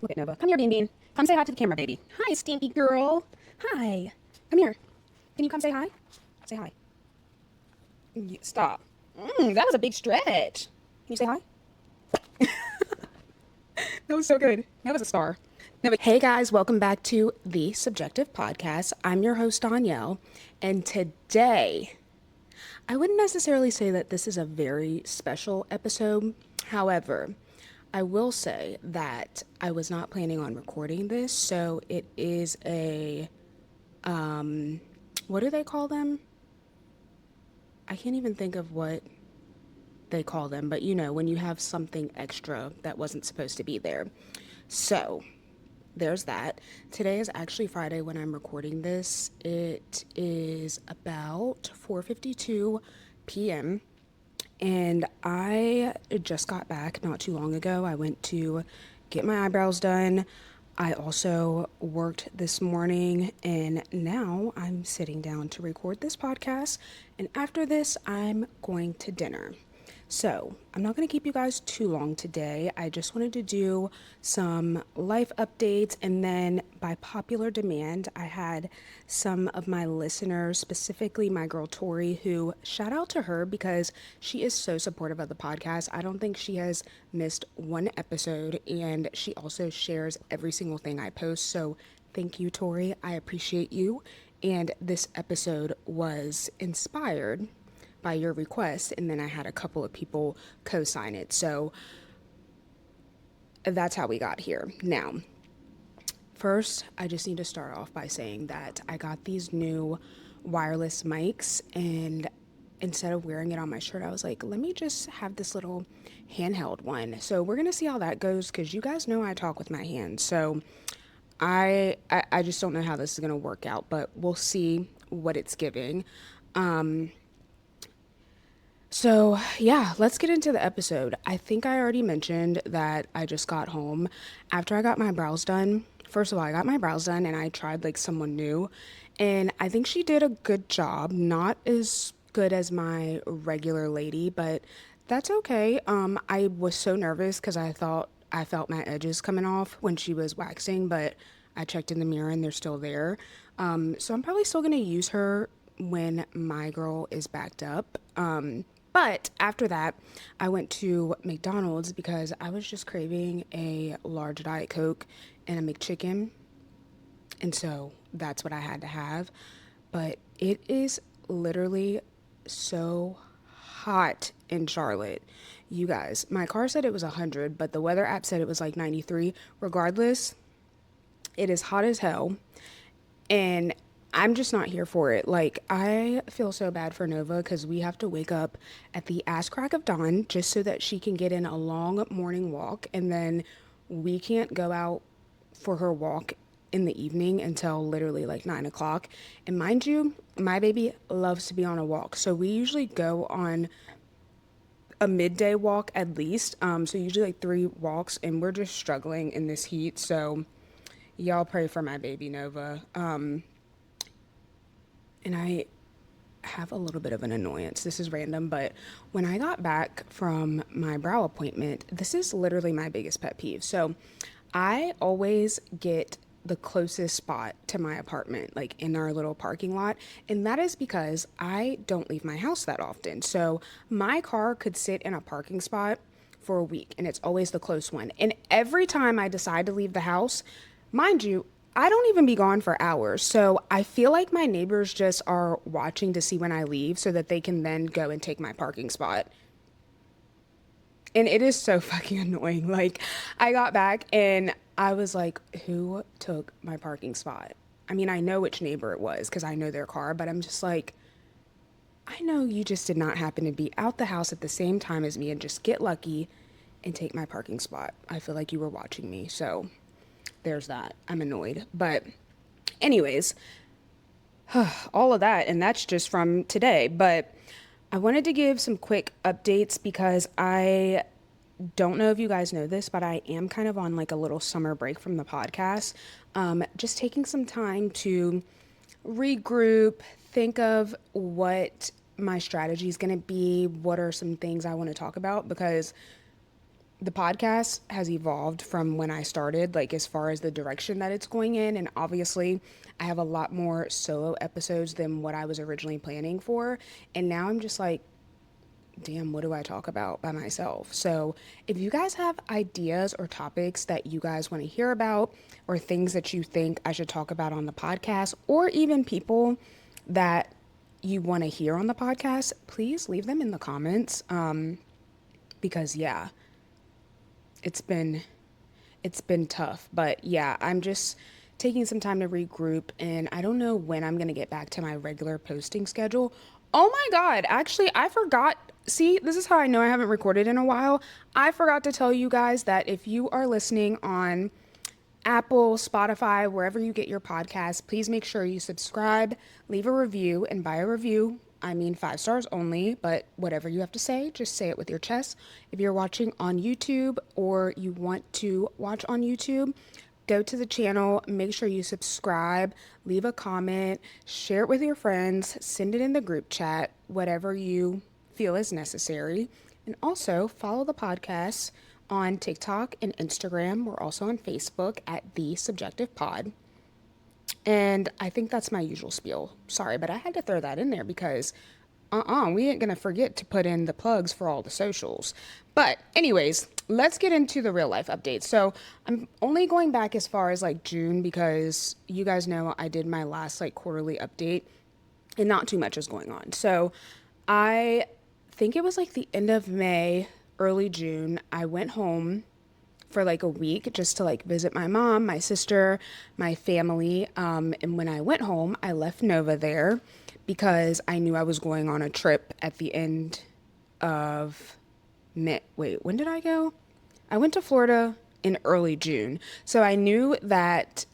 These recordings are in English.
Look at Nova. Come here, Bean Bean. Come say hi to the camera, baby. Hi, stinky girl. Hi. Come here. Can you come say hi? Say hi. Stop. That was a big stretch. Can you say hi? That was so good. That was a star. No, but hey guys, welcome back to the Subjective Podcast. I'm your host, Danielle, and today I wouldn't necessarily say that this is a very special episode. However, I will say that I was not planning on recording this, so it is what do they call them? I can't even think of what they call them, but you know, when you have something extra that wasn't supposed to be there. So, there's that. Today is actually Friday when I'm recording this. It is about 4:52 p.m. and I just got back not too long ago. I went to get my eyebrows done. I also worked this morning and now I'm sitting down to record this podcast. And after this, I'm going to dinner. So, I'm not going to keep you guys too long today. I just wanted to do some life updates, and then by popular demand, I had some of my listeners, specifically my girl Tori, who shout out to her because she is so supportive of the podcast. I don't think she has missed one episode, and she also shares every single thing I post. So, thank you, Tori. I appreciate you. And this episode was inspired by your request, and then I had a couple of people co-sign it. So that's how we got here. Now, first, I just need to start off by saying that I got these new wireless mics, and instead of wearing it on my shirt, I was like, let me just have this little handheld one. So we're gonna see how that goes, because you guys know I talk with my hands. So I just don't know how this is gonna work out, but we'll see what it's giving. So, yeah, let's get into the episode. I think I already mentioned that I just got home after I got my brows done. First of all, I got my brows done and I tried like someone new, and I think she did a good job. Not as good as my regular lady, but that's okay. I was so nervous because I thought I felt my edges coming off when she was waxing, but I checked in the mirror and they're still there. So I'm probably still gonna use her when my girl is backed up. But after that, I went to McDonald's because I was just craving a large Diet Coke and a McChicken. And so that's what I had to have. But it is literally so hot in Charlotte. You guys, my car said it was 100, but the weather app said it was like 93. Regardless, it is hot as hell. And I'm just not here for it. Like, I feel so bad for Nova because we have to wake up at the ass crack of dawn just so that she can get in a long morning walk. And then we can't go out for her walk in the evening until literally like 9 o'clock. And mind you, my baby loves to be on a walk. So we usually go on a midday walk at least. So usually like 3 walks, and we're just struggling in this heat. So y'all pray for my baby Nova. And I have a little bit of an annoyance. This is random, but when I got back from my brow appointment, this is literally my biggest pet peeve. So I always get the closest spot to my apartment, like in our little parking lot. And that is because I don't leave my house that often. So my car could sit in a parking spot for a week, and it's always the close one. And every time I decide to leave the house, mind you, I don't even be gone for hours. So I feel like my neighbors just are watching to see when I leave so that they can then go and take my parking spot. And it is so fucking annoying. Like, I got back and I was like, who took my parking spot? I mean, I know which neighbor it was because I know their car, but I'm just like, I know you just did not happen to be out the house at the same time as me and just get lucky and take my parking spot. I feel like you were watching me. So there's that. I'm annoyed. But anyways, all of that, and that's just from today. But I wanted to give some quick updates because I don't know if you guys know this, but I am kind of on like a little summer break from the podcast. Just taking some time to regroup, think of what my strategy is going to be, what are some things I want to talk about, because the podcast has evolved from when I started, like as far as the direction that it's going in. And obviously, I have a lot more solo episodes than what I was originally planning for. And now I'm just like, damn, what do I talk about by myself? So, if you guys have ideas or topics that you guys want to hear about, or things that you think I should talk about on the podcast, or even people that you want to hear on the podcast, please leave them in the comments. Because yeah, it's been it's been tough, but yeah, I'm just taking some time to regroup, and I don't know when I'm going to get back to my regular posting schedule. Oh my god, actually I forgot. See, this is how I know I haven't recorded in a while. I forgot to tell you guys that if you are listening on Apple, Spotify, wherever you get your podcasts, please make sure you subscribe, leave a review, and by a review, I mean 5 stars only, but whatever you have to say, just say it with your chest. If you're watching on YouTube or you want to watch on YouTube, go to the channel, make sure you subscribe, leave a comment, share it with your friends, send it in the group chat, whatever you feel is necessary. And also follow the podcast on TikTok and Instagram. We're also on Facebook at The Subjective Pod. And I think that's my usual spiel. Sorry, but I had to throw that in there because we ain't gonna forget to put in the plugs for all the socials. But anyways, let's get into the real life updates. So I'm only going back as far as like June because you guys know I did my last like quarterly update and not too much is going on. So I think it was like the end of May, early June, I went home for like a week just to like visit my mom, my sister, my family. And when I went home, I left Nova there because I knew I was going on a trip at the end of May. Wait, when did I go? I went to Florida in early June. So I knew that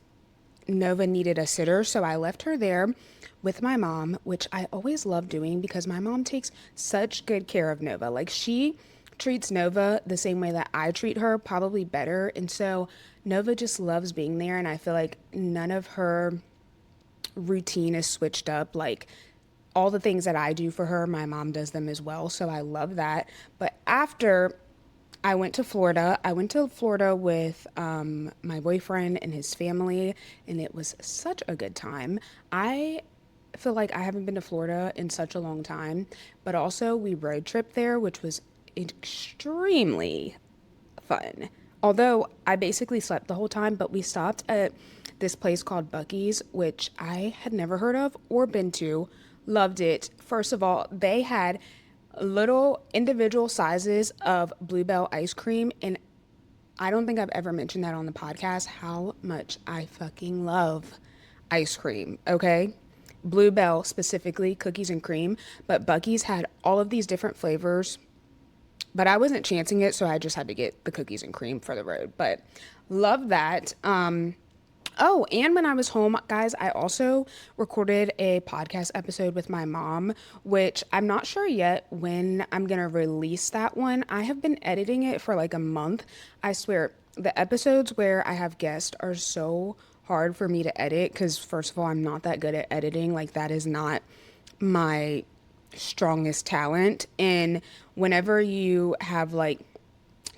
Nova needed a sitter, so I left her there with my mom, which I always love doing because my mom takes such good care of Nova. Like she treats Nova the same way that I treat her, probably better. And so Nova just loves being there, and I feel like none of her routine is switched up. Like all the things that I do for her, my mom does them as well. So I love that. But after I went to Florida. I went to Florida with my boyfriend and his family, and it was such a good time. I feel like I haven't been to Florida in such a long time, but also we road tripped there, which was extremely fun. Although I basically slept the whole time, but we stopped at this place called Buc-ee's, which I had never heard of or been to. Loved it. First of all, they had little individual sizes of Bluebell ice cream, and I don't think I've ever mentioned that on the podcast how much I fucking love ice cream, okay? Bluebell specifically, cookies and cream, but Buc-ee's had all of these different flavors, but I wasn't chancing it, so I just had to get the cookies and cream for the road. But love that. Oh, and when I was home, guys, I also recorded a podcast episode with my mom, which I'm not sure yet when I'm going to release that one. I have been editing it for like a month. I swear, the episodes where I have guests are so hard for me to edit because, first of all, I'm not that good at editing. Like, that is not my strongest talent. And whenever you have like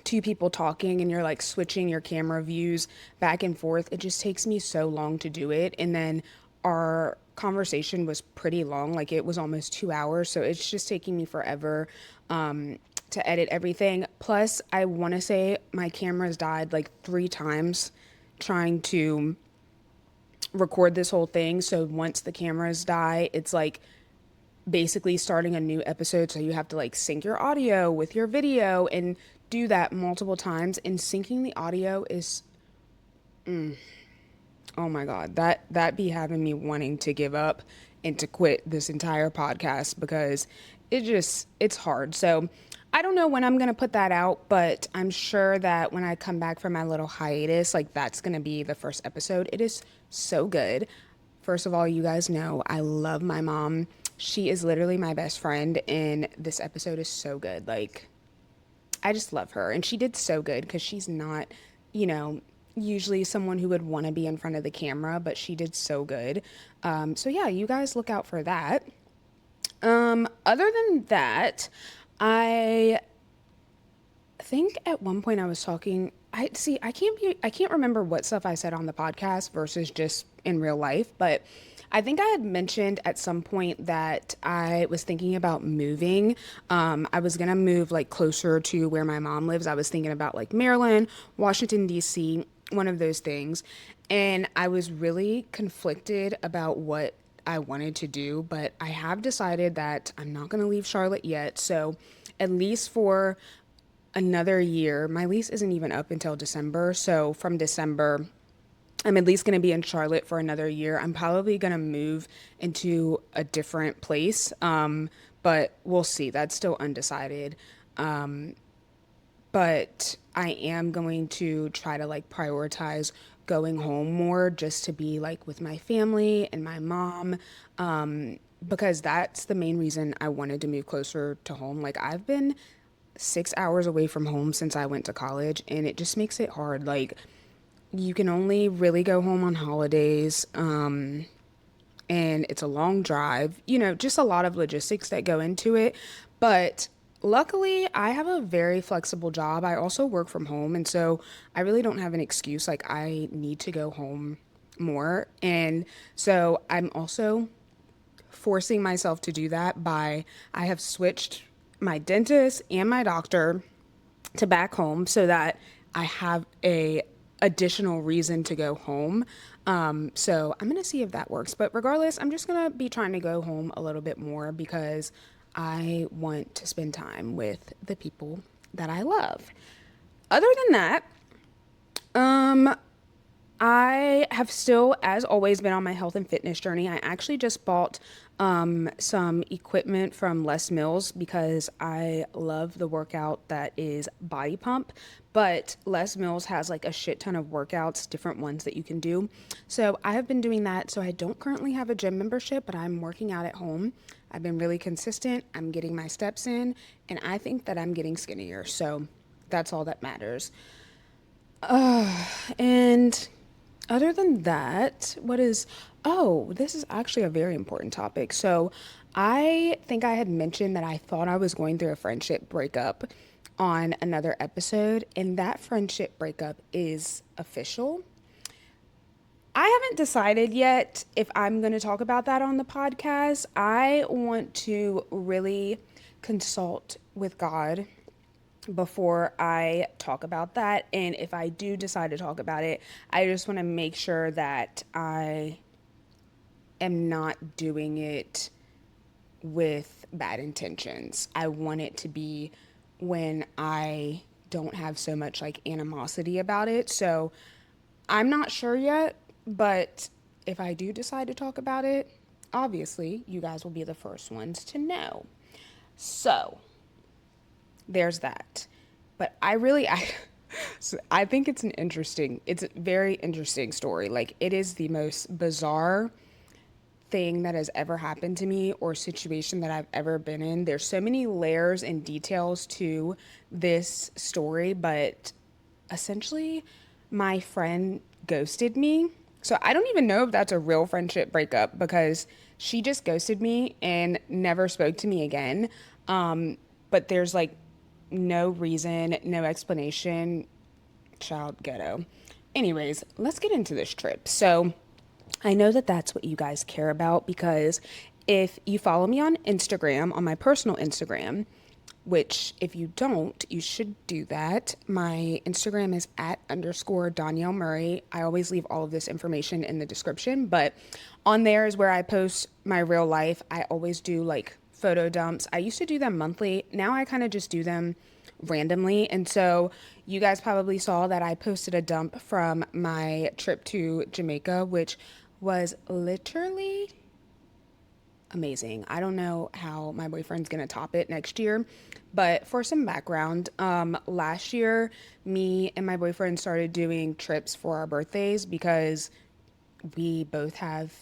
two people talking and you're like switching your camera views back and forth, it just takes me so long to do it. And then our conversation was pretty long, like it was almost 2 hours, so it's just taking me forever to edit everything. Plus I want to say my camera's died like 3 times trying to record this whole thing, so once the cameras die, it's like basically starting a new episode, so you have to like sync your audio with your video and do that multiple times. And syncing the audio is oh my god, that be having me wanting to give up and to quit this entire podcast because it's hard. So I don't know when I'm gonna put that out, but I'm sure that when I come back from my little hiatus, like that's gonna be the first episode. It is so good. First of all, you guys know I love my mom. She is literally my best friend, and this episode is so good. Like, I just love her, and she did so good because she's not, you know, usually someone who would want to be in front of the camera, but she did so good. So yeah, you guys look out for that. Other than that, I think at one point I was talking. I can't remember what stuff I said on the podcast versus just in real life, but I think I had mentioned at some point that I was thinking about moving. I was gonna move like closer to where my mom lives. I was thinking about like Maryland, Washington D.C., one of those things, and I was really conflicted about what I wanted to do, but I have decided that I'm not going to leave Charlotte yet. So, at least for another year, my lease isn't even up until December. So, from December, I'm at least going to be in Charlotte for another year. I'm probably going to move into a different place, but we'll see. That's still undecided. But I am going to try to like prioritize going home more just to be like with my family and my mom, because that's the main reason I wanted to move closer to home. Like I've been 6 hours away from home since I went to college, and it just makes it hard. Like you can only really go home on holidays, and it's a long drive, just a lot of logistics that go into it. But luckily, I have a very flexible job. I also work from home, and so I really don't have an excuse. Like, I need to go home more. And so I'm also forcing myself to do that by I have switched my dentist and my doctor to back home so that I have a additional reason to go home. So I'm gonna see if that works. But regardless, I'm just gonna be trying to go home a little bit more because I want to spend time with the people that I love. Other than that, um, I have still, as always, been on my health and fitness journey. I actually just bought some equipment from Les Mills because I love the workout that is Body Pump. But Les Mills has like a shit ton of workouts, different ones that you can do. So I have been doing that. So I don't currently have a gym membership, but I'm working out at home. I've been really consistent. I'm getting my steps in, and I think that I'm getting skinnier. So that's all that matters. And other than that, this is actually a very important topic. So I think I had mentioned that I thought I was going through a friendship breakup on another episode, and that friendship breakup is official. I haven't decided yet if I'm going to talk about that on the podcast. I want to really consult with God before I talk about that. And if I do decide to talk about it, I just want to make sure that I am not doing it with bad intentions. I want it to be when I don't have so much like animosity about it. So I'm not sure yet, but if I do decide to talk about it, obviously you guys will be the first ones to know. So there's that. But I think it's a very interesting story. Like it is the most bizarre thing that has ever happened to me or situation that I've ever been in. There's so many layers and details to this story, but essentially my friend ghosted me. So I don't even know if that's a real friendship breakup because she just ghosted me and never spoke to me again. But there's like no reason, no explanation. Child ghetto. Anyways, let's get into this trip. So I know that that's what you guys care about because if you follow me on Instagram, on my personal Instagram, which if you don't, you should do that. My Instagram is at underscore Danielle Murray. I always leave all of this information in the description, but on there is where I post my real life. I always do like photo dumps. I used to do them monthly. Now I kind of just do them randomly. And so you guys probably saw that I posted a dump from my trip to Jamaica, which was literally amazing. I don't know how my boyfriend's gonna top it next year, but for some background, last year, me and my boyfriend started doing trips for our birthdays because we both have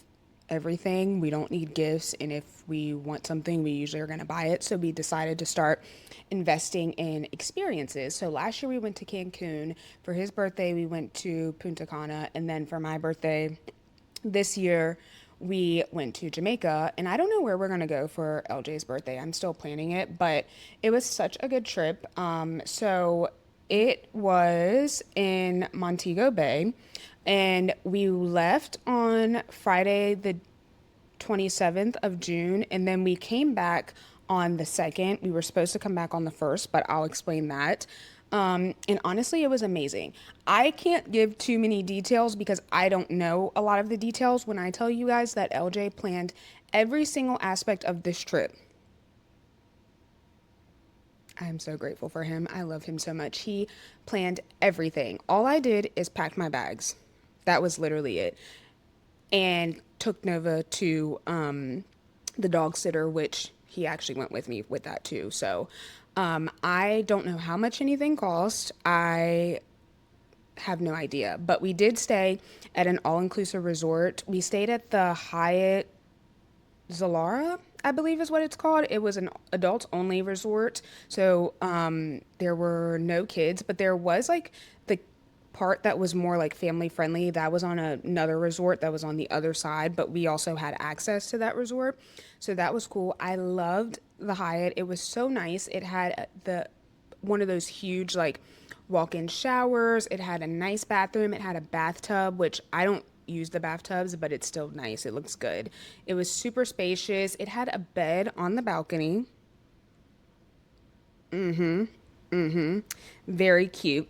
everything. We don't need gifts, and if we want something, we usually are gonna buy it. So we decided to start investing in experiences. So last year we went to Cancun. For his birthday, we went to Punta Cana, and then for my birthday this year we went to Jamaica, and I don't know where we're gonna go for LJ's birthday. I'm still planning it, but it was such a good trip. So it was in Montego Bay, and we left on Friday the 27th of June, and then we came back on the 2nd. We were supposed to come back on the 1st, but I'll explain that. And honestly, it was amazing. I can't give too many details because I don't know a lot of the details when I tell you guys that LJ planned every single aspect of this trip. I am so grateful for him. I love him so much. He planned everything. All I did is pack my bags. That was literally it. And took Nova to the dog sitter, which he actually went with me with that too. So I don't know how much anything cost. I have no idea. But we did stay at an all inclusive resort. We stayed at the Hyatt Zalara, I believe is what it's called. It was an adults only resort. So there were no kids, but there was like the part that was more like family friendly. That was on another resort that was on the other side, but we also had access to that resort. So that was cool. I loved the Hyatt. It was so nice. It had the one of those huge like walk-in showers. It had a nice bathroom. It had a bathtub, which I don't use the bathtubs, but it's still nice. It looks good. It was super spacious. It had a bed on the balcony. Very cute.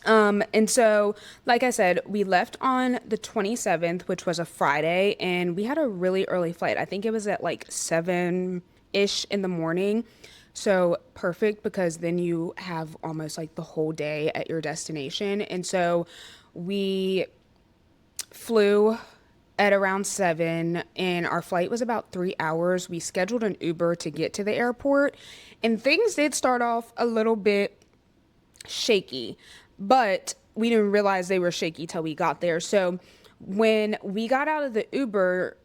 And so, like I said, we left on the 27th, which was a Friday, and we had a really early flight. I think it was at like 7-ish in the morning. So perfect because then you have almost like the whole day at your destination. And so we flew at around 7, and our flight was about 3 hours. We scheduled an Uber to get to the airport, and things did start off a little bit shaky, but we didn't realize they were shaky till we got there. So when we got out of the Uber,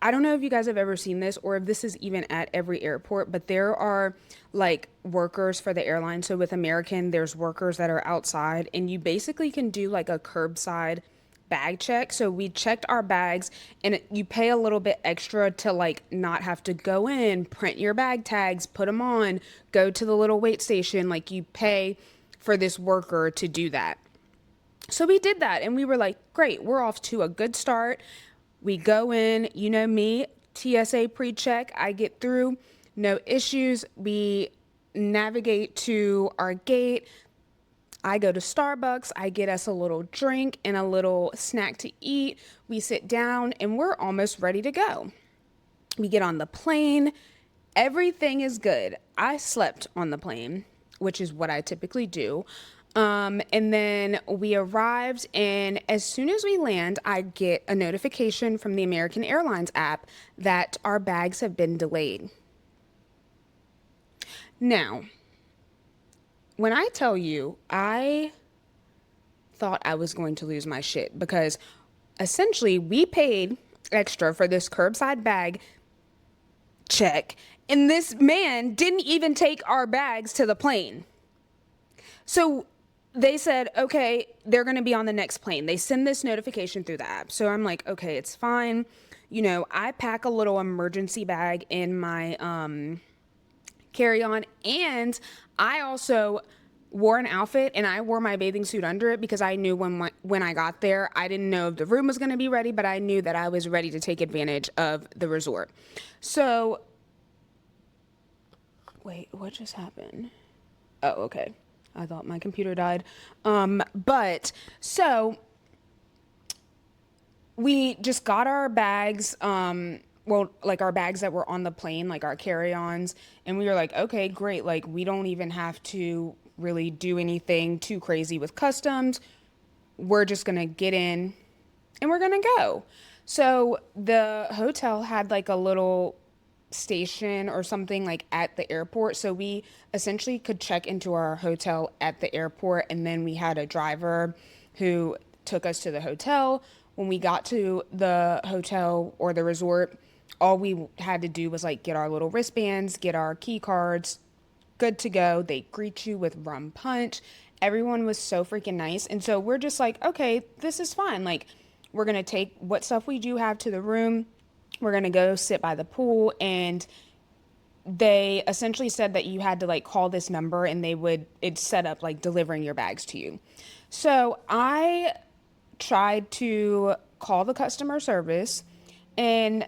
I don't know if you guys have ever seen this or if this is even at every airport, but there are like workers for the airline. So with American, there's workers that are outside, and you basically can do like a curbside bag check. So we checked our bags, and you pay a little bit extra to like not have to go in, print your bag tags, put them on, go to the little wait station. Like you pay for this worker to do that. So we did that, and we were like, great, we're off to a good start. We go in, you know me, TSA pre-check. I get through, no issues. We navigate to our gate. I go to Starbucks. I get us a little drink and a little snack to eat. We sit down, and we're almost ready to go. We get on the plane. Everything is good. I slept on the plane, which is what I typically do. And then we arrived, and as soon as we land, I get a notification from the American Airlines app that our bags have been delayed. Now, when I tell you, I thought I was going to lose my shit because essentially we paid extra for this curbside bag check, and this man didn't even take our bags to the plane. So they said, okay, they're going to be on the next plane. They send this notification through the app. So I'm like, okay, it's fine. You know, I pack a little emergency bag in my carry-on, and I also wore an outfit, and I wore my bathing suit under it because I knew when I got there, I didn't know if the room was going to be ready, but I knew that I was ready to take advantage of the resort. So, wait, what just happened? Oh, okay. I thought my computer died. But so we just got our bags, well, like our bags that were on the plane, like our carry-ons, and we were like, okay, great. Like we don't even have to really do anything too crazy with customs. We're just gonna get in and we're gonna go. So the hotel had like a little station or something like at the airport, so we essentially could check into our hotel at the airport, and then we had a driver who took us to the hotel. When we got to the hotel or the resort, all we had to do was like get our little wristbands, get our key cards, good to go. They greet you with rum punch. Everyone was so freaking nice, and so we're just like, okay, this is fine. Like we're gonna take what stuff we do have to the room. We're going to go sit by the pool. And they essentially said that you had to like call this number and it's set up like delivering your bags to you. So I tried to call the customer service, and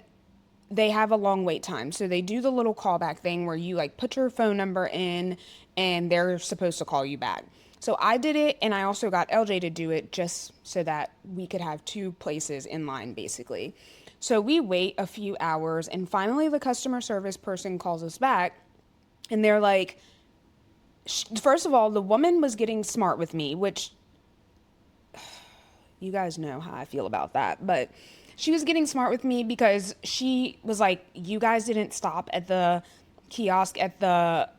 they have a long wait time. So they do the little callback thing where you like put your phone number in and they're supposed to call you back. So I did it, and I also got LJ to do it just so that we could have two places in line basically. So we wait a few hours, and finally the customer service person calls us back, and they're like, first of all, the woman was getting smart with me, which you guys know how I feel about that. But she was getting smart with me because she was like, you guys didn't stop at the kiosk at the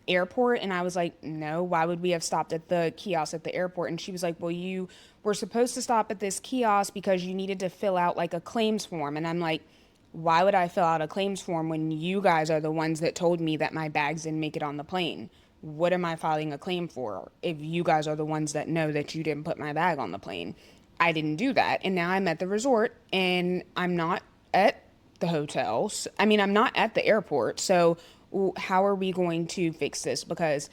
airport. And I was like, no, why would we have stopped at the kiosk at the airport? And she was like, well, you were supposed to stop at this kiosk because you needed to fill out like a claims form. And I'm like, why would I fill out a claims form when you guys are the ones that told me that my bags didn't make it on the plane? What am I filing a claim for if you guys are the ones that know that you didn't put my bag on the plane? I didn't do that. And now I'm at the resort and I'm not at the hotel. I mean, I'm not at the airport. So how are we going to fix this? Because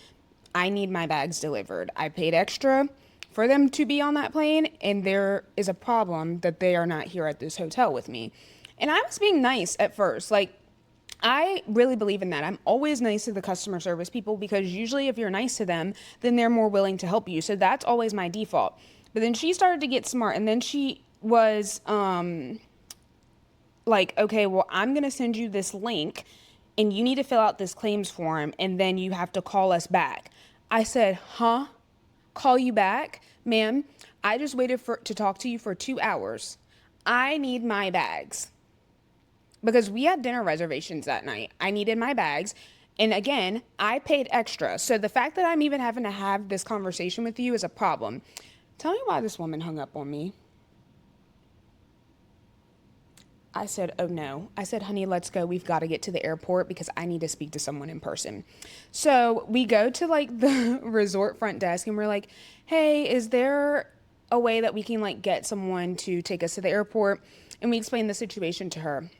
I need my bags delivered. I paid extra for them to be on that plane, and there is a problem that they are not here at this hotel with me. And I was being nice at first. Like, I really believe in that. I'm always nice to the customer service people because usually if you're nice to them, then they're more willing to help you. So that's always my default. But then she started to get smart, and then she was like, okay, well, I'm going to send you this link and you need to fill out this claims form and then you have to call us back. I said, huh? Call you back? Ma'am, I just waited to talk to you for 2 hours. I need my bags because we had dinner reservations that night. I needed my bags. And again, I paid extra. So the fact that I'm even having to have this conversation with you is a problem. Tell me why this woman hung up on me. I said, oh no. I said, honey, let's go. We've got to get to the airport because I need to speak to someone in person. So we go to like the resort front desk and we're like, hey, is there a way that we can like get someone to take us to the airport? And we explain the situation to her.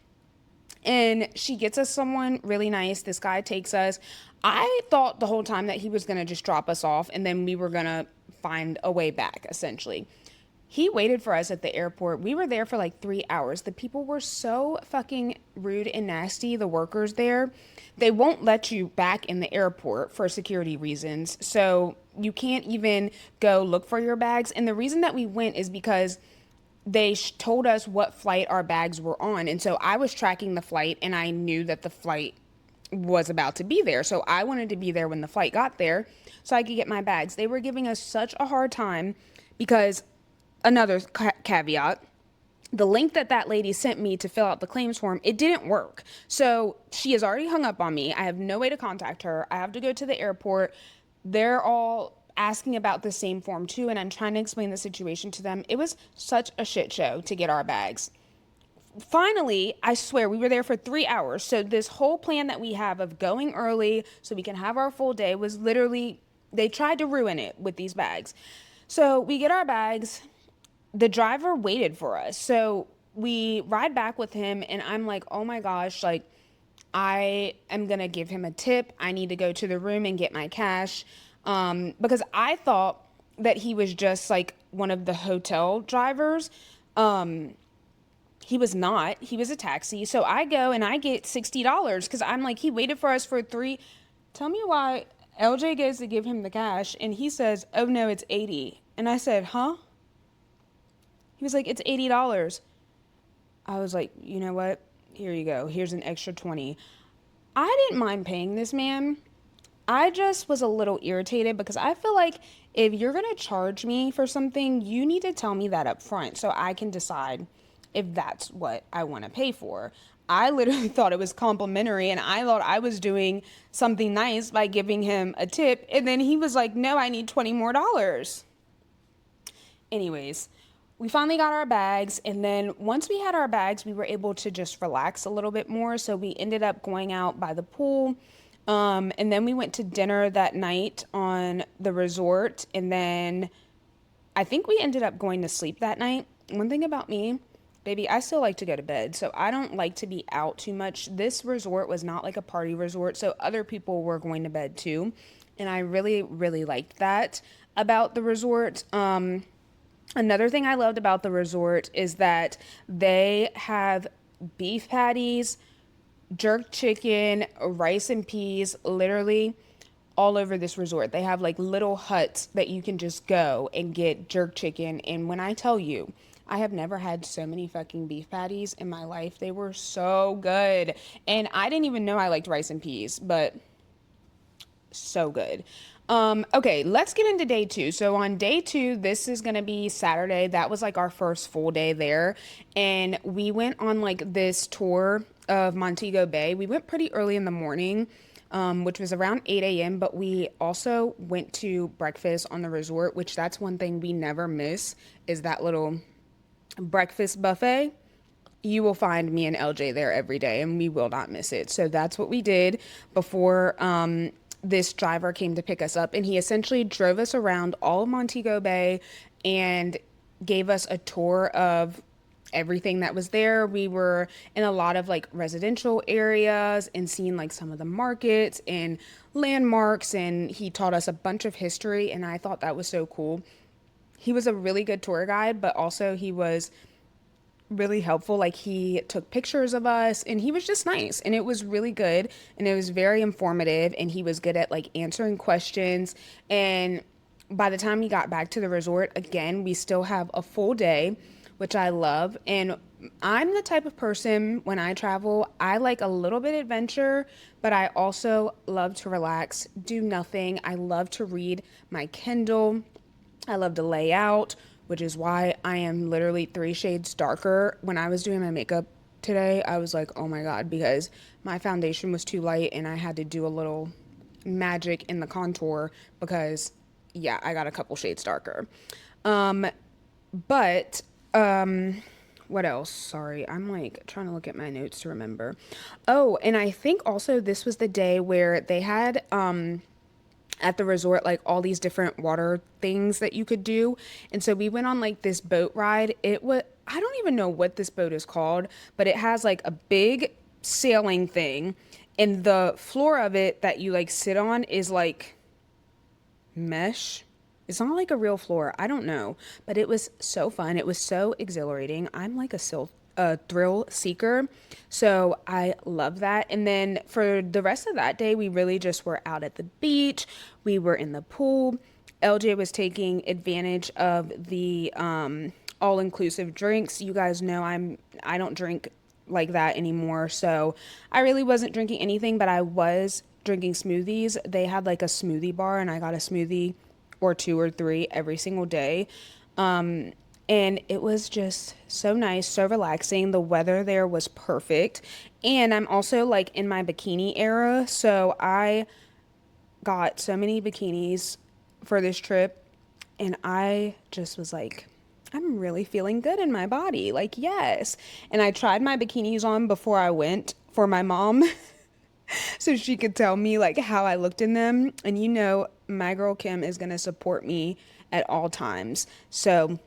And she gets us someone really nice. This guy takes us. I thought the whole time that he was going to just drop us off and then we were going to find a way back, essentially. He waited for us at the airport. We were there for like 3 hours. The people were so fucking rude and nasty, the workers there. They won't let you back in the airport for security reasons. So you can't even go look for your bags. And the reason that we went is because they told us what flight our bags were on. And so I was tracking the flight and I knew that the flight was about to be there. So I wanted to be there when the flight got there so I could get my bags. They were giving us such a hard time because another caveat, the link that lady sent me to fill out the claims form, it didn't work. So she has already hung up on me. I have no way to contact her. I have to go to the airport. They're all asking about the same form too, and I'm trying to explain the situation to them. It was such a shit show to get our bags. Finally, I swear, we were there for 3 hours. So this whole plan that we have of going early so we can have our full day was literally, they tried to ruin it with these bags. So we get our bags. The driver waited for us. So we ride back with him and I'm like, oh my gosh, like I am going to give him a tip. I need to go to the room and get my cash. Because I thought that he was just like one of the hotel drivers. He was not. He was a taxi. So I go and I get $60 because I'm like, he waited for us for three. Tell me why LJ goes to give him the cash and he says, oh no, it's 80. And I said, huh? He was like, it's $80. I was like, you know what? Here you go. Here's an extra 20. I didn't mind paying this man. I just was a little irritated because I feel like if you're going to charge me for something, you need to tell me that up front so I can decide if that's what I want to pay for. I literally thought it was complimentary and I thought I was doing something nice by giving him a tip. And then he was like, no, I need $20 more. Anyways, we finally got our bags, and then once we had our bags, we were able to just relax a little bit more. So we ended up going out by the pool, and then we went to dinner that night on the resort, and then I think we ended up going to sleep that night. One thing about me baby, I still like to go to bed. So I don't like to be out too much. This resort was not like a party resort. So other people were going to bed too. And I really, really liked that about the resort. Another thing I loved about the resort is that they have beef patties, jerk chicken, rice and peas, literally all over this resort. They have like little huts that you can just go and get jerk chicken. And when I tell you, I have never had so many fucking beef patties in my life. They were so good. And I didn't even know I liked rice and peas, but so good. Okay, let's get into day two. So on day two, this is gonna be Saturday. That was like our first full day there. And we went on like this tour of Montego Bay. We went pretty early in the morning, which was around 8 a.m. But we also went to breakfast on the resort, which that's one thing we never miss is that little breakfast buffet. You will find me and LJ there every day and we will not miss it. So that's what we did before this driver came to pick us up, and he essentially drove us around all of Montego Bay and gave us a tour of everything that was there. We were in a lot of like residential areas and seeing like some of the markets and landmarks, and he taught us a bunch of history, and I thought that was so cool. He was a really good tour guide, but also he was really helpful. Like he took pictures of us and he was just nice, and it was really good, and it was very informative, and he was good at like answering questions. And by the time we got back to the resort again, we still have a full day, which I love. And I'm the type of person, when I travel, I like a little bit adventure, but I also love to relax, do nothing. I love to read my Kindle. I love to lay out, which is why I am literally 3 shades darker. When I was doing my makeup today, I was like, oh my God, because my foundation was too light and I had to do a little magic in the contour because, yeah, I got a couple shades darker. Um, but, what else? Sorry, I'm like trying to look at my notes to remember. Oh, and I think also this was the day where they had, at the resort like all these different water things that you could do. And so we went on like this boat ride. It was, I don't even know what this boat is called, but it has like a big sailing thing, and the floor of it that you like sit on is like mesh. It's not like a real floor. I don't know, but it was so fun. It was so exhilarating. I'm like a thrill seeker, so I love that. And then for the rest of that day, we really just were out at the beach. We were in the pool. LJ was taking advantage of the all-inclusive drinks. You guys know I don't drink like that anymore, so I really wasn't drinking anything, but I was drinking smoothies. They had like a smoothie bar, and I got a smoothie or two or three every single day. And it was just so nice, so relaxing. The weather there was perfect. And I'm also like in my bikini era, so I got so many bikinis for this trip, and I just was like, I'm really feeling good in my body. Like, yes. And I tried my bikinis on before I went for my mom so she could tell me like how I looked in them. And you know, my girl Kim is going to support me at all times. So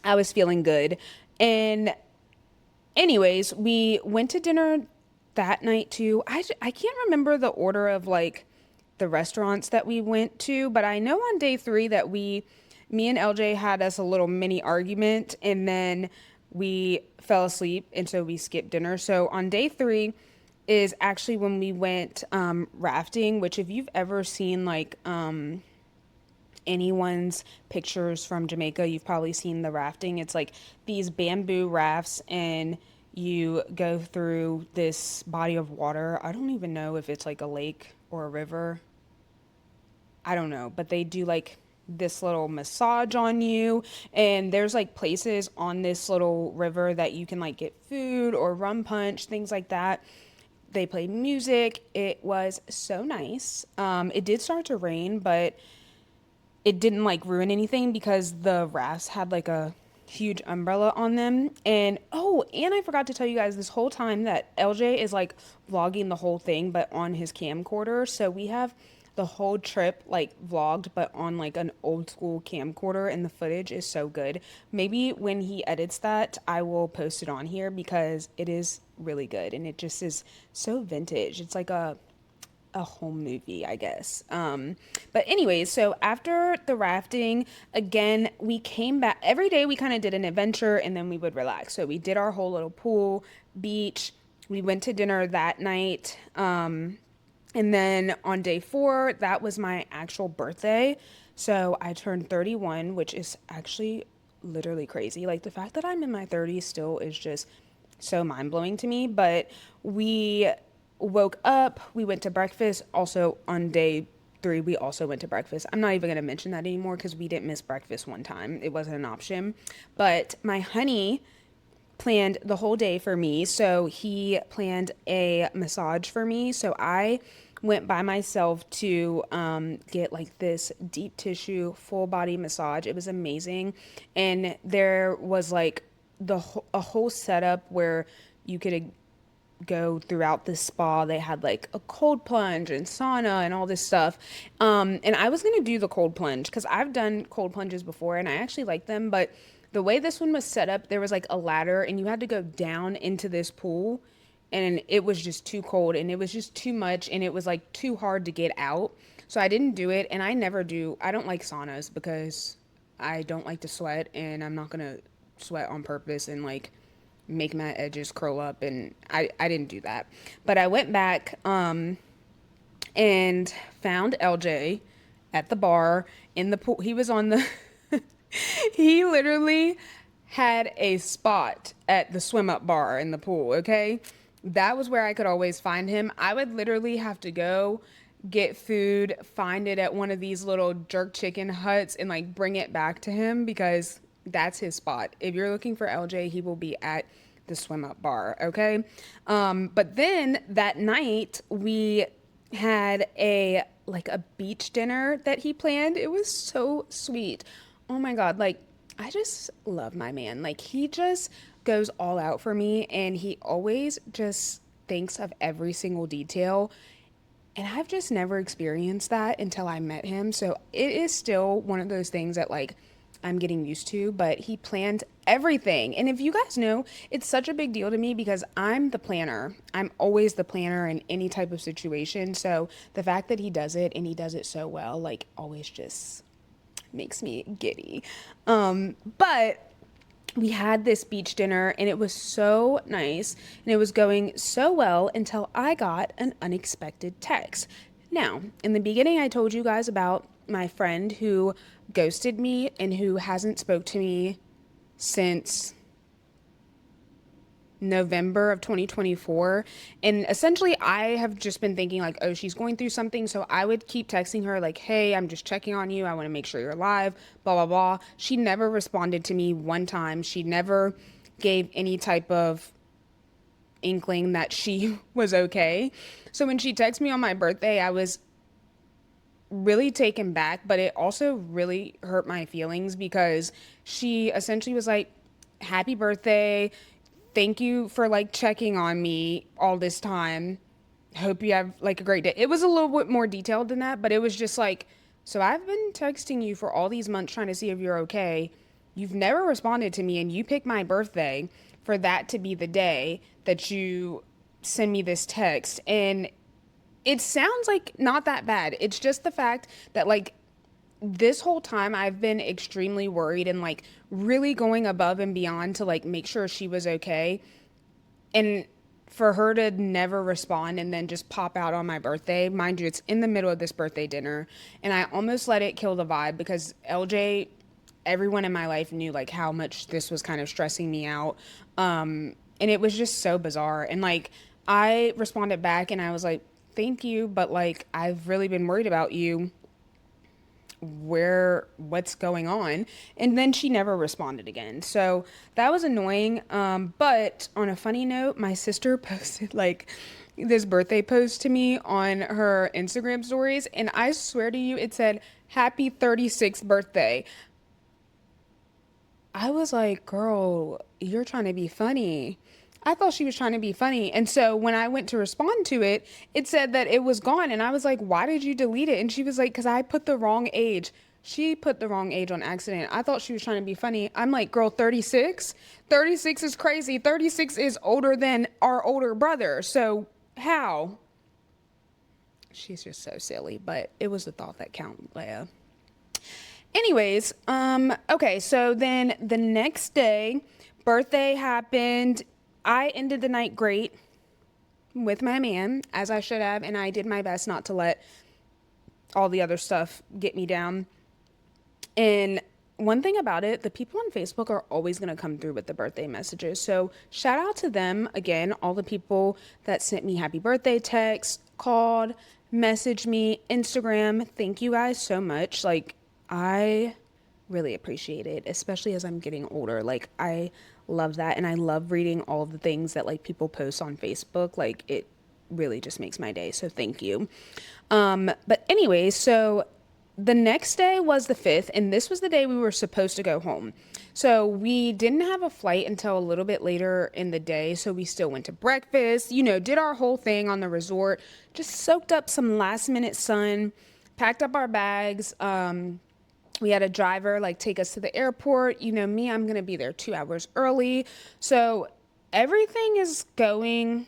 I was feeling good. And anyways, we went to dinner that night too. I can't remember the order of like the restaurants that we went to, but I know on day three that me and LJ had us a little mini argument, and then we fell asleep, and so we skipped dinner. So on day three is actually when we went rafting, which if you've ever seen like anyone's pictures from Jamaica, you've probably seen the rafting. It's like these bamboo rafts, and you go through this body of water. I don't even know if it's like a lake or a river. I don't know, but they do like this little massage on you, and there's like places on this little river that you can like get food or rum punch, things like that. They played music. It was so nice. It did start to rain, but it didn't like ruin anything because the rafts had like a huge umbrella on them. And oh, and I forgot to tell you guys this whole time that LJ is like vlogging the whole thing, but on his camcorder. So we have the whole trip like vlogged, but on like an old school camcorder, and the footage is so good. Maybe when he edits that, I will post it on here because it is really good and it just is so vintage. It's like a home movie, I guess. But anyways, so after the rafting, again, we came back. Every day we kind of did an adventure and then we would relax. So we did our whole little pool, beach. We went to dinner that night. And then on day 4, that was my actual birthday. So I turned 31, which is actually literally crazy. Like the fact that I'm in my 30s still is just so mind blowing to me. But we woke up, we went to breakfast. Also on day 3, we also went to breakfast. I'm not even going to mention that anymore because we didn't miss breakfast one time. It wasn't an option. But my honey planned the whole day for me. So he planned a massage for me. So I went by myself to get like this deep tissue full body massage. It was amazing. And there was like a whole setup where you could go throughout the spa. They had like a cold plunge and sauna and all this stuff. And I was gonna do the cold plunge because I've done cold plunges before and I actually like them. But the way this one was set up, there was like a ladder and you had to go down into this pool. And it was just too cold and it was just too much and it was like too hard to get out. So I didn't do it. And I never do. I don't like saunas because I don't like to sweat and I'm not gonna sweat on purpose and like make my edges curl up, and I didn't do that. But I went back and found LJ at the bar in the pool. He was on the he literally had a spot at the swim up bar in the pool, okay? That was where I could always find him. I would literally have to go get food, find it at one of these little jerk chicken huts and like bring it back to him because that's his spot. If you're looking for LJ, he will be at the swim up bar, okay? But then that night we had a like a beach dinner that he planned. It was so sweet. Oh my God, like I just love my man. Like he just goes all out for me and he always just thinks of every single detail. And I've just never experienced that until I met him. So it is still one of those things that like I'm getting used to, but he planned everything. And if you guys know, it's such a big deal to me because I'm the planner. I'm always the planner in any type of situation. So the fact that he does it and he does it so well, like always just makes me giddy. But we had this beach dinner and it was so nice and it was going so well until I got an unexpected text. Now, in the beginning, I told you guys about my friend who ghosted me and who hasn't spoke to me since November of 2024. And essentially, I have just been thinking, like, oh, she's going through something. So I would keep texting her, like, hey, I'm just checking on you. I want to make sure you're alive, blah, blah, blah. She never responded to me one time. She never gave any type of inkling that she was okay. So when she texted me on my birthday, I was really taken back, but it also really hurt my feelings because she essentially was like, happy birthday. Thank you for like checking on me all this time. Hope you have like a great day. It was a little bit more detailed than that, but it was just like, so I've been texting you for all these months trying to see if you're okay. You've never responded to me, and you picked my birthday for that to be the day that you send me this text. And it sounds like not that bad. It's just the fact that like this whole time I've been extremely worried and like really going above and beyond to like make sure she was okay. And for her to never respond and then just pop out on my birthday, mind you, it's in the middle of this birthday dinner. And I almost let it kill the vibe because LJ, everyone in my life knew like how much this was kind of stressing me out. And it was just so bizarre. And like I responded back and I was like, thank you, but like I've really been worried about you, what's going on. And then she never responded again, so that was annoying. But on a funny note, my sister posted like this birthday post to me on her Instagram stories, and I swear to you it said happy 36th birthday. I was like, girl, you're trying to be funny. I thought she was trying to be funny. And so when I went to respond to it, it said that it was gone. And I was like, why did you delete it? And she was like, because I put the wrong age. She put the wrong age on accident. I thought she was trying to be funny. I'm like, girl, 36? 36 is crazy. 36 is older than our older brother. So how? She's just so silly. But it was the thought that counted, Leia. Anyways, okay, so then the next day, birthday happened. I ended the night great with my man, as I should have, and I did my best not to let all the other stuff get me down. And one thing about it, the people on Facebook are always going to come through with the birthday messages. So shout out to them again, all the people that sent me happy birthday texts, called, messaged me, Instagram. Thank you guys so much. Like, I really appreciate it, especially as I'm getting older. Like, I love that. And I love reading all of the things that like people post on Facebook. Like, it really just makes my day. So thank you. But anyway, so the next day was the 5th, and this was the day we were supposed to go home. So we didn't have a flight until a little bit later in the day. So we still went to breakfast, you know, did our whole thing on the resort, just soaked up some last minute sun, packed up our bags. We had a driver like take us to the airport. You know me, I'm going to be there 2 hours early. So everything is going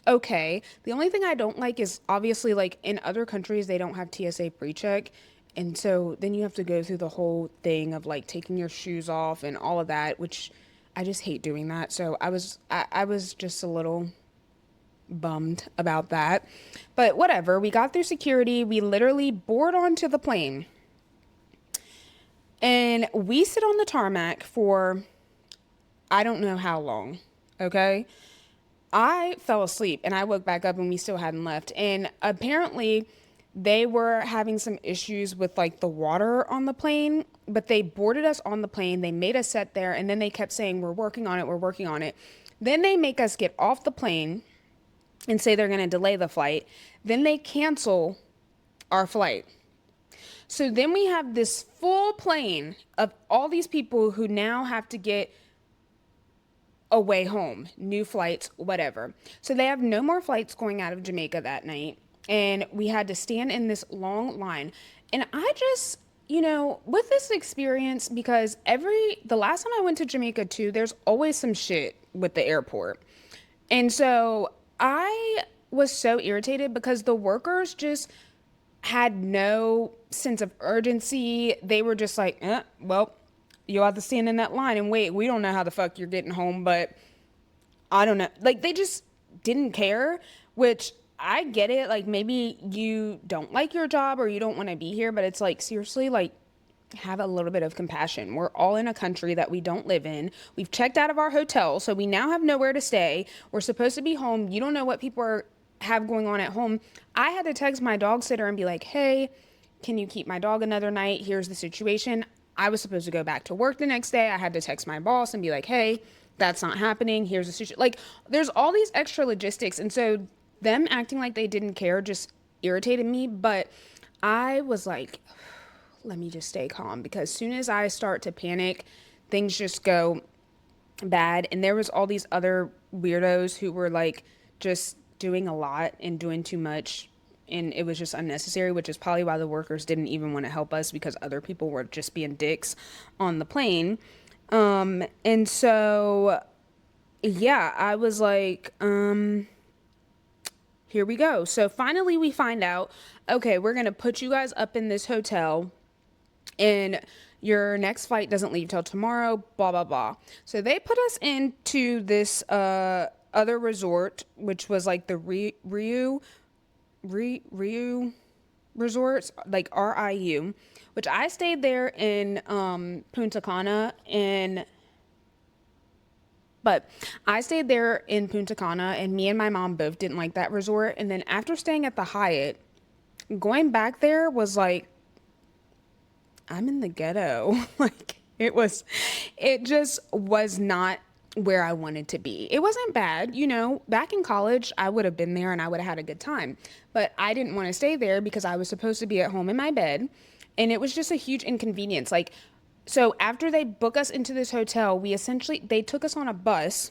okay. The only thing I don't like is obviously like in other countries they don't have TSA pre-check. And so then you have to go through the whole thing of like taking your shoes off and all of that, which I just hate doing that. So I was just a little bummed about that. But whatever, we got through security. We literally board onto the plane. And we sit on the tarmac for I don't know how long, okay? I fell asleep and I woke back up and we still hadn't left. And apparently they were having some issues with like the water on the plane, but they boarded us on the plane. They made us sit there and then they kept saying, we're working on it, we're working on it. Then they make us get off the plane and say they're going to delay the flight. Then they cancel our flight. So then we have this full plane of all these people who now have to get a way home, new flights, whatever. So they have no more flights going out of Jamaica that night. And we had to stand in this long line. And I just, you know, with this experience, because the last time I went to Jamaica too, there's always some shit with the airport. And so I was so irritated because the workers just had no sense of urgency. They were just like, well, you'll have to stand in that line and wait. We don't know how the fuck you're getting home, but I don't know. Like, they just didn't care, which I get it. Like, maybe you don't like your job or you don't want to be here, but it's like, seriously, like, have a little bit of compassion. We're all in a country that we don't live in. We've checked out of our hotel, so we now have nowhere to stay. We're supposed to be home. You don't know what people have going on at home. I had to text my dog sitter and be like, hey, can you keep my dog another night? Here's the situation. I was supposed to go back to work the next day. I had to text my boss and be like, hey, that's not happening. Here's the situation. Like, there's all these extra logistics. And so them acting like they didn't care just irritated me. But I was like, let me just stay calm, because as soon as I start to panic, things just go bad. And there was all these other weirdos who were like just doing a lot and doing too much, and it was just unnecessary, which is probably why the workers didn't even want to help us, because other people were just being dicks on the plane. And so yeah, I was like, here we go. So finally we find out, okay, we're gonna put you guys up in this hotel and your next flight doesn't leave till tomorrow, blah blah blah. So they put us into this other resort, which was like the Riu resorts, like RIU, which I stayed there in Punta Cana. But I stayed there in Punta Cana, and me and my mom both didn't like that resort. And then after staying at the Hyatt, going back there was like, I'm in the ghetto. Like, it just was not where I wanted to be. It wasn't bad, you know. Back in college, I would have been there and I would have had a good time. But I didn't want to stay there because I was supposed to be at home in my bed. And it was just a huge inconvenience. Like, so after they book us into this hotel, they took us on a bus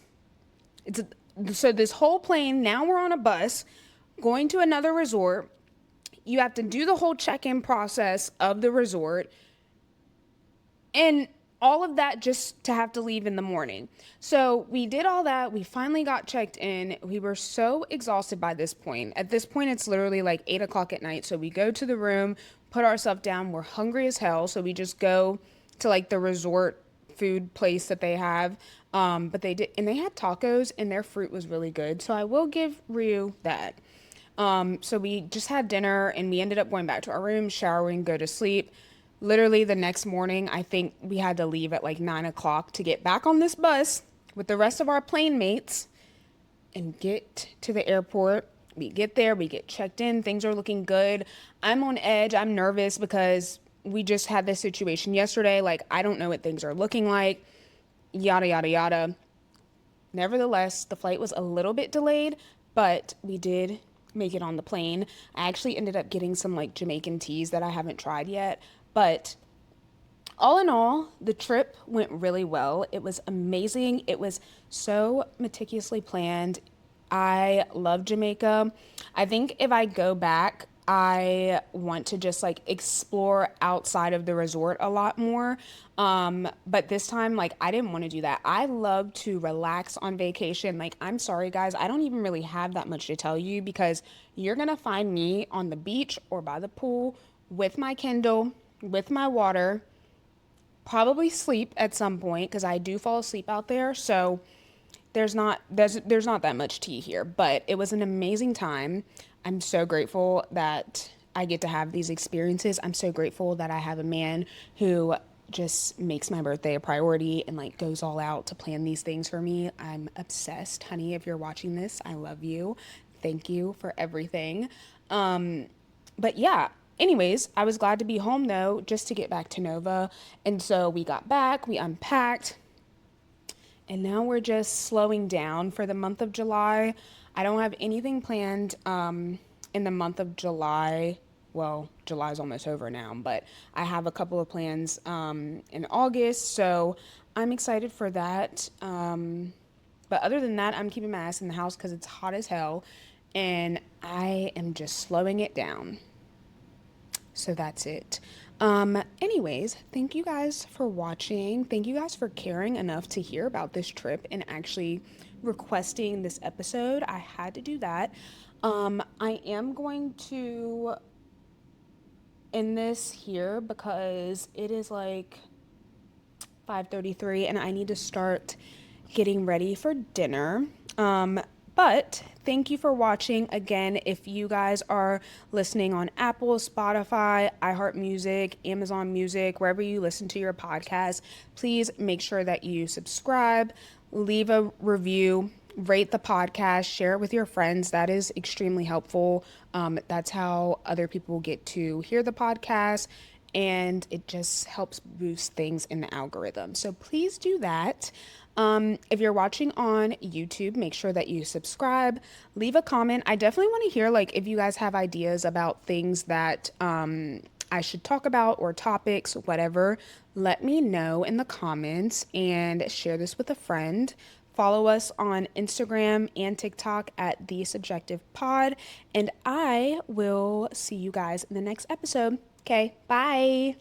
It's so this whole plane, now we're on a bus going to another resort. You have to do the whole check-in process of the resort and all of that just to have to leave in the morning. So we did all that. We finally got checked in. We were so exhausted by this point. At this point, it's literally like 8 o'clock at night. So we go to the room, put ourselves down. We're hungry as hell. So we just go to like the resort food place that they have. But they did, and they had tacos, and their fruit was really good. So I will give Ryu that. So we just had dinner and we ended up going back to our room, showering, go to sleep. Literally the next morning, I think we had to leave at like 9 o'clock to get back on this bus with the rest of our plane mates and get to the airport. We get there, we get checked in, things are looking good. I'm on edge, I'm nervous because we just had this situation yesterday. Like, I don't know what things are looking like, yada, yada, yada. Nevertheless, the flight was a little bit delayed, but we did make it on the plane. I actually ended up getting some like Jamaican teas that I haven't tried yet, but all in all, the trip went really well. It was amazing. It was so meticulously planned. I love Jamaica. I think if I go back, I want to just like explore outside of the resort a lot more. But this time, like, I didn't want to do that. I love to relax on vacation. Like, I'm sorry, guys, I don't even really have that much to tell you because you're gonna find me on the beach or by the pool with my Kindle, with my water, probably sleep at some point because I do fall asleep out there. So there's not that much tea here, but it was an amazing time. I'm so grateful that I get to have these experiences. I'm so grateful that I have a man who just makes my birthday a priority and like goes all out to plan these things for me. I'm obsessed, honey. If you're watching this, I love you. Thank you for everything. But yeah, anyways, I was glad to be home though, just to get back to Nova. And so we got back, we unpacked, and now we're just slowing down for the month of July. I don't have anything planned in the month of July. Well, July's almost over now, but I have a couple of plans in August, so I'm excited for that. But other than that, I'm keeping my ass in the house because it's hot as hell, and I am just slowing it down. So that's it. Anyways, thank you guys for watching. Thank you guys for caring enough to hear about this trip and actually requesting this episode. I had to do that. I am going to end this here because it is like 5:33 and I need to start getting ready for dinner. But thank you for watching. Again, if you guys are listening on Apple, Spotify, iHeartMusic, Amazon Music, wherever you listen to your podcast, please make sure that you subscribe, leave a review, rate the podcast, share it with your friends. That is extremely helpful. That's how other people get to hear the podcast, and it just helps boost things in the algorithm. So please do that. If you're watching on YouTube, make sure that you subscribe, leave a comment. I definitely want to hear like if you guys have ideas about things that I should talk about or topics, whatever. Let me know in the comments and share this with a friend. Follow us on Instagram and TikTok at The Subjective Pod, and I will see you guys in the next episode. Okay, bye.